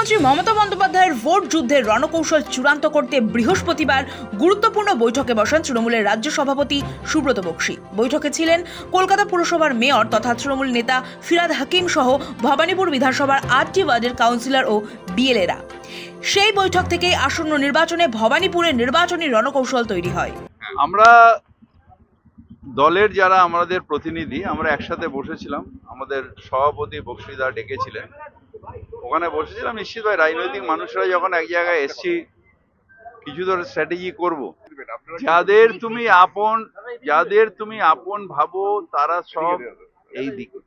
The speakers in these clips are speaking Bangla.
মুখ্যমন্ত্রী মমতা বন্দ্যোপাধ্যায়ের ভোট যুদ্ধের রণকৌশল চূড়ান্ত করতে বৃহস্পতিবার গুরুত্বপূর্ণ বৈঠকে বসেন তৃণমূলের রাজ্য সভাপতি সুব্রত বক্সী। বৈঠকে ছিলেন কলকাতা পুরসভার মেয়র তথা তৃণমূল নেতা ফিরহাদ হাকিম সহ ভবানীপুর বিধানসভার 8টি ওয়ার্ডের কাউন্সিলর ও বিএলএরা। সেই বৈঠক থেকেই আসন্ন নির্বাচনে ভবানীপুরে নির্বাচনী রণকৌশল তৈরি হয়। আমরা দলের যারা আমাদের প্রতিনিধি আমরা একসাথে বসেছিলাম, আমাদের সভাপতি বক্সীদা ডেকেছিলেন, ওখানে বসেছিলাম। নিশ্চিত ভাই রাজনৈতিক মানুষরা যখন এক জায়গায় এসছি কিছু ধরে স্ট্র্যাটেজি করব। যাদের তুমি আপন ভাবো তারা সব এই দিকে।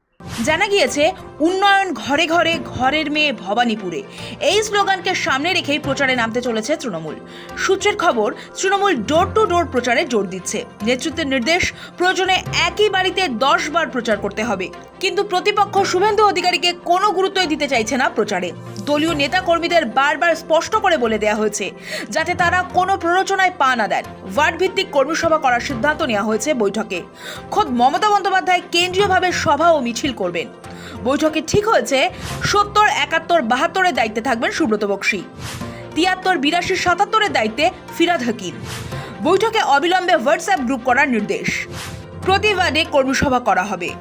জানা গিয়েছে উন্নয়ন ঘরে ঘরে, ঘরের মেয়ে ভবানীপুরে, এই স্লোগানকে সামনে রেখেই প্রচারে নামতে চলেছে তৃণমূল। সূত্রের খবর, তৃণমূল ডোর টু ডোর প্রচারে জোর দিচ্ছে। নেতৃত্বের নির্দেশ, প্রয়োজনে একই বাড়িতে 10 বার প্রচার করতে হবে। কিন্তু প্রতিপক্ষ শুভেন্দু অধিকারীকে কোনো গুরুত্বই দিতে চাইছে না প্রচারে। দলীয় নেতা কর্মীদের বারবার স্পষ্ট করে বলে দেওয়া হয়েছে যাতে তারা কোনো প্ররোচনায় পা না দেন। ওয়ার্ড ভিত্তিক কর্মী সভা করার সিদ্ধান্ত নেওয়া হয়েছে বৈঠকে। খোদ মমতা বন্দ্যোপাধ্যায় কেন্দ্রীয়ভাবে সভা ও মিছিল করবেন। বৈঠকে ঠিক হয়েছে 70, 71, 72-এর দায়িত্বে থাকবেন সুব্রত বক্সী, 73, 82, 77-এর দায়িত্বে ফিরহাদ হাকিম। বৈঠকে অবিলম্বে হোয়াটসঅ্যাপ গ্রুপ করার নির্দেশ। প্রতি ওয়ার্ডে কর্মী সভা করা হবে।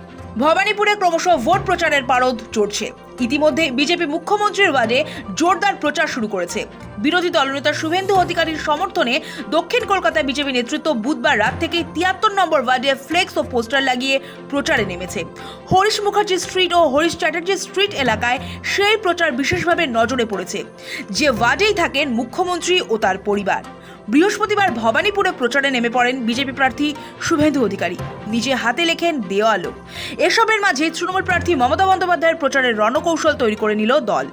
ভবানীপুরে ক্রমশ ভোট প্রচারের পারদ চড়ছে। ইতিমধ্যে বিজেপি মুখ্যমন্ত্রীর ওয়ার্ডে জোরদার প্রচার শুরু করেছে। বিরোধী দলনেতা শুভেন্দু অধিকারীর সমর্থনে দক্ষিণ কলকাতায় বিজেপি নেতৃত্ব বুধবার রাত থেকে 73 নম্বর ওয়ার্ডে ফ্লেক্স ও পোস্টার লাগিয়ে প্রচারে নেমেছে। হরিশ মুখার্জি স্ট্রিট ও হরিশ চ্যাটার্জি স্ট্রিট এলাকায় সেই প্রচার বিশেষভাবে নজরে পড়েছে, যে ওয়ার্ডেই থাকেন মুখ্যমন্ত্রী ও তার পরিবার। বৃহস্পতিবার ভবানীপুরে প্রচারে নেমে পড়েন বিজেপি প্রার্থী শুভেন্দু অধিকারী। নিজে হাতে লেখেন দেওয়ালও। এসবের মাঝে তৃণমূল প্রার্থী মমতা বন্দ্যোপাধ্যায়ের প্রচারের রণকৌশল তৈরি করে নিল দল।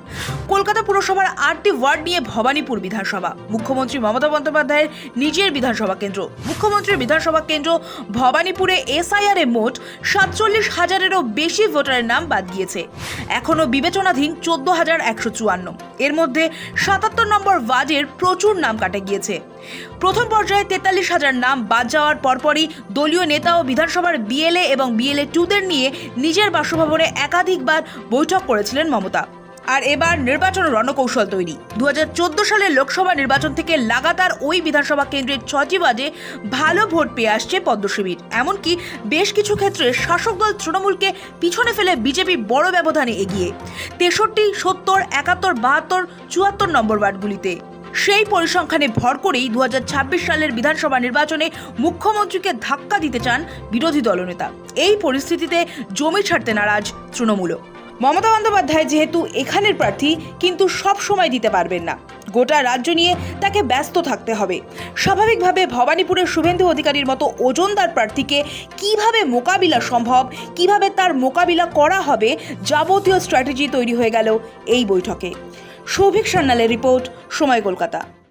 কলকাতা পুরসভার 8টি ওয়ার্ড নিয়ে ভবানীপুর বিধানসভা, মুখ্যমন্ত্রী মমতা বন্দ্যোপাধ্যায়ের নিজের বিধানসভা কেন্দ্র। মুখ্যমন্ত্রীর বিধানসভা কেন্দ্র ভবানীপুরে SIR এ মোট 47,000-এরও বেশি ভোটারের নাম বাদ গিয়েছে। এখনও বিবেচনাধীন 14,154। এর মধ্যে 77 নম্বর ওয়ার্ডের প্রচুর নাম কাটা গিয়েছে। প্রথম পর্যায়ে 43,000 নাম বাদ যাওয়ার পরপরই দলীয় নেতা ও বিধানসভার BLA এবং BLA 2-দের নিয়ে নিজের বাসভবনে একাধিকবার বৈঠক করেছিলেন মমতা। আর এবার নির্বাচন রণকৌশল তৈরি। 2014 সালের লোকসভা নির্বাচন থেকে লাগাতার ওই বিধানসভা কেন্দ্রের 6টি ওয়ার্ডে ভালো ভোট পেয়ে আসছে পদ্মশিবির। এমনকি বেশ কিছু ক্ষেত্রে শাসক দল তৃণমূলকে পিছনে ফেলে বিজেপি বড় ব্যবধানে এগিয়ে 63, 70, 71, 72, 74 নম্বর ওয়ার্ডগুলিতে। সেই পরিসংখ্যানে ভর করেই 2026 সালের বিধানসভা নির্বাচনে মুখ্যমন্ত্রীকে ধাক্কা দিতে চান বিরোধী দলনেতা। এই পরিস্থিতিতে জমি ছাড়তে নারাজ তৃণমূলও। মমতা বন্দ্যোপাধ্যায় যেহেতু এখানের প্রার্থী, কিন্তু সব সময় দিতে পারবেন না। গোটা রাজ্য নিয়ে তাকে ব্যস্ত থাকতে হবে। স্বাভাবিকভাবে ভবানীপুরের শুভেন্দু অধিকারীর মতো ওজনদার প্রার্থীকে কিভাবে মোকাবিলা সম্ভব, কিভাবে তার মোকাবিলা করা হবে, যাবতীয় স্ট্র্যাটেজি তৈরি হয়ে গেল এই বৈঠকে। সৌভিক সান্যালের রিপোর্ট, সময় কলকাতা।